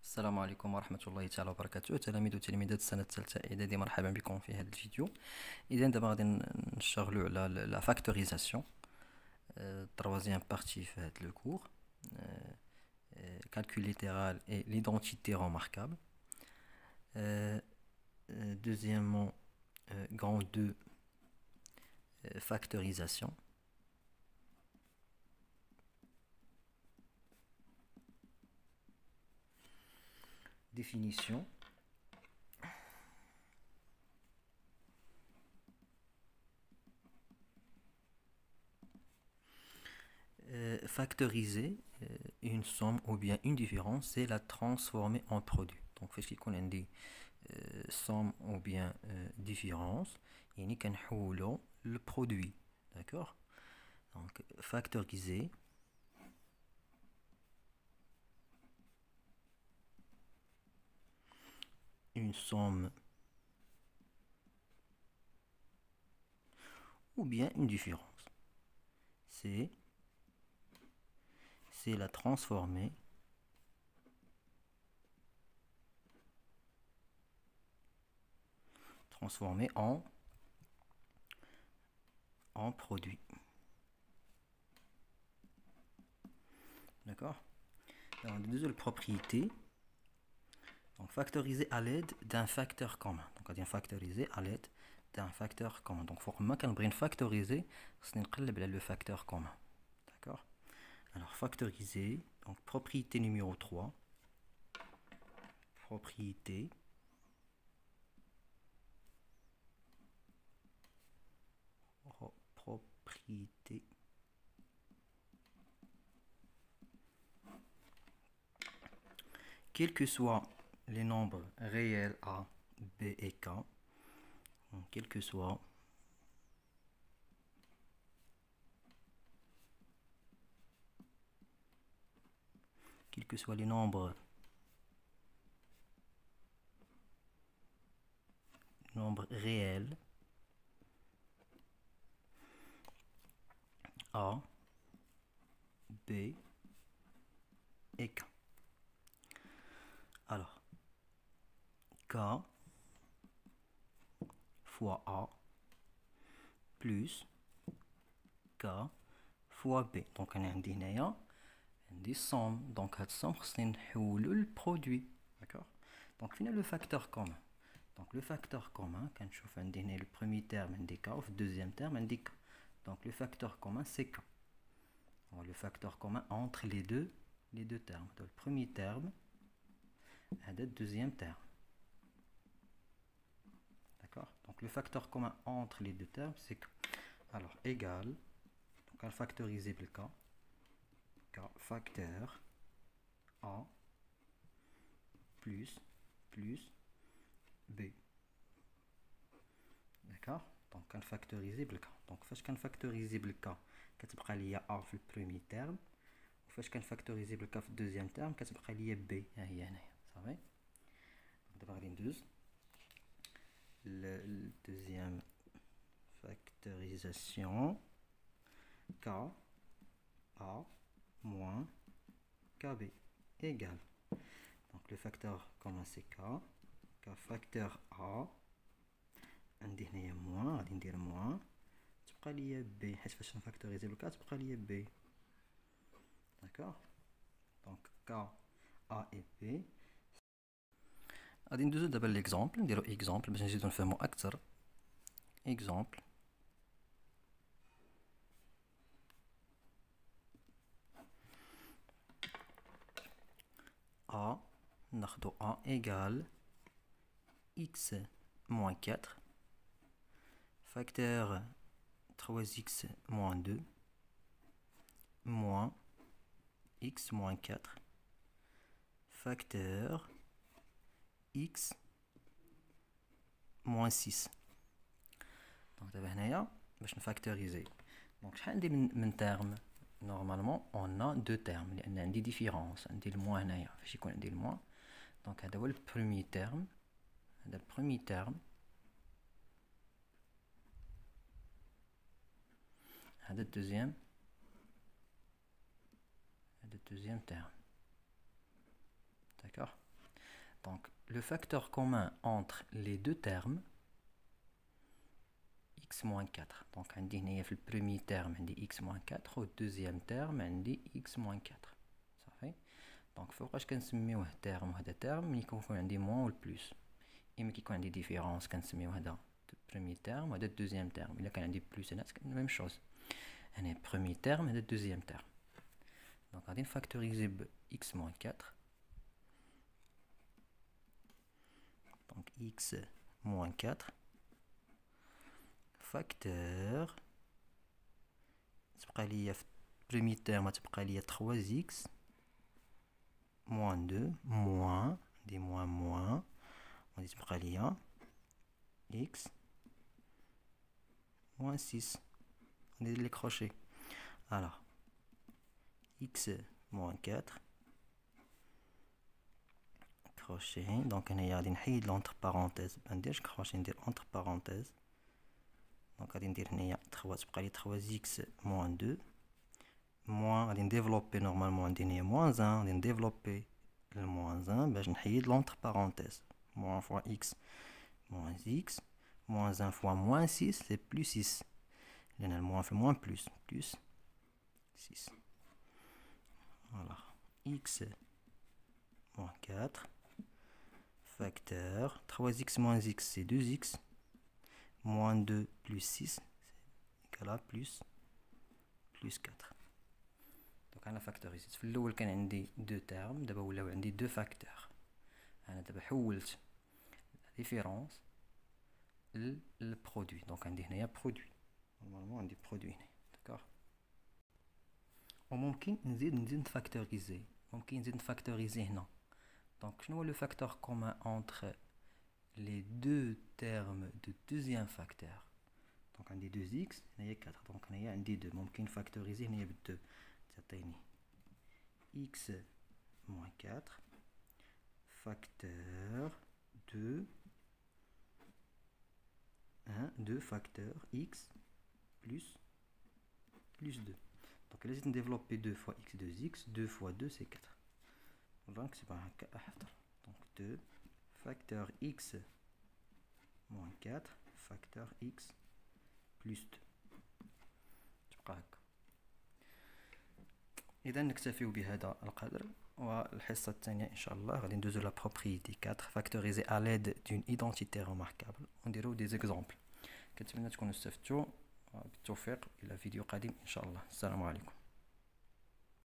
السلام عليكم ورحمة الله تعالى وبركاته. تلاميذ وتلميذات السنة الثالثة إعدادي، مرحبا بكم في هذا الفيديو. إذا دابا غادي نشتغلوا على لا فاكتوريزاسيون، troisième partie في هذا لو كور. Calcul littéral et l'identité remarquable. Deuxièmement, grand 2, factorisation. Définition. Factoriser une somme ou bien une différence, c'est la transformer en produit. Donc, qu'est-ce qu'on a dit? Somme ou bien différence, et nous avons le produit. D'accord? Donc, factoriser une somme ou bien une différence, c'est la transformer en produit. D'accord? On a deux propriétés. Donc, factoriser à l'aide d'un facteur commun. Donc, on va factoriser à l'aide d'un facteur commun. Donc, pour moi, quand on factoriser, c'est le facteur commun. D'accord? Alors, factoriser, donc propriété numéro 3. Propriété quels que soient les nombres réels A, B et K, donc, quels que soient les nombres réels A, B et K. Alors, K fois A plus K fois B. Donc, on a des sommes. Donc, cette somme, c'est le produit. D'accord? Donc, finalement, le facteur commun. Donc, le facteur commun, quand je fais le premier terme, un K, ou le deuxième terme, un K. Donc, le facteur commun, c'est K. Alors, le facteur commun entre les deux termes. Donc, le premier terme et le deuxième terme. D'accord? Donc, le facteur commun entre les deux termes, c'est K. Alors, égal, donc, un factorisable K, facteur A plus B. D'accord? Donc, un factorisable K. Donc, فاش كنفactorisable K كتبقى ليا A في البروميي terme، وفاش كنفactorisable K في الدوزيام terme كتبقى ليا B ها هي هنايا. صافي. دابا غادي ندوز le deuxième factorisation. K A moins KB égale, donc le facteur commun c'est K facteur A عندي هنايا moins، غادي ندير moins تبقى ليا B حيت فاش نفاكتوريزي ب K تبقى ليا B. d'accord. donc K A et B. غادي ندوزو دابا ليكزامبل، نديرو اكزامبل باش نزيدو نفهمو اكثر. اكزامبل A, ناخدو A égale x moins 4, facteur 3x moins 2, moins x moins 4, facteur x moins 6. Donc دابا هنايا باش نفاكتوريزي، دونك شحال ندير من terme؟ Normalement, on a deux termes. Il y a des différences. عندي الموان هنايا فاش يكون عندي الموان. Donc هذا هو le premier terme. هذا le premier terme. هذا الدوزيام. هذا الدوزيام terme. D'accord. Donc, le facteur commun entre les deux termes, x-4. Donc, on dit le premier terme, on dit x-4, au deuxième terme, on dit x-4. Ça fait. Donc, il faut que je نسميوه terme وهذا terme, mais il faut عندي moins ou le plus. Et mais qui a des différences, كنسميو هذا premier terme وهذا deuxième terme. Il a عندي plus, c'est la même chose. Un premier terme et le deuxième terme. Donc, on va factoriser x-4. Donc, x-4 facteur. Le premier terme, c'est 3x moins 2 moins, des moins, on dit x moins 6. On dit les crochets. Alors, x moins 4 crochet. Donc, on a une entre parenthèses. On dit crochet entre parenthèses. Donc, on a 3x moins 2. Moins, on développer normalement, on dit moins 1. On développer le moins 1. Ben, je n'ai l'entre parenthèses. Moins fois x moins x. Moins 1 fois moins 6, c'est plus 6. Le moins fait moins plus 6. Voilà. X moins 4. Facteur. 3x moins x, c'est 2x. Moins 2 plus 6, c'est égal à plus 4. Donc, on a factorisé. في الأول كان عندي deux termes, دابا ولاو عندي deux facteurs. أنا دابا حولت la différence le produit. Donc, عندي هنايا produit. Normalement, عندي produit هنا. D'accord. وممكن نزيد نفاكتوريزي. ممكن نزيد نفاكتوريزي هنا. Donc, شنو هو le facteur commun entre les deux termes de deuxième facteur. Donc, on a 2x, il y a 4. Donc, on a 2. On peut factoriser, il y a 2. C'est x moins 4 facteur 2 2 facteur x plus 2. Donc, là, on développe 2 fois x 2x. 2 fois 2, c'est 4. Donc, c'est pas un cas. Donc, 2 facteur x moins 4 facteur x plus 2. تبقى هكا. إذا نكتفي بهذا القدر، والحصة الثانية إن شاء الله غادي ندوزو لا propriété 4 factorisée à l'aide d'une identité remarquable ونديرو des exemples. كنتمنى تكونوا استفدتوا. بالتوفيق إلى فيديو قادم إن شاء الله. السلام عليكم.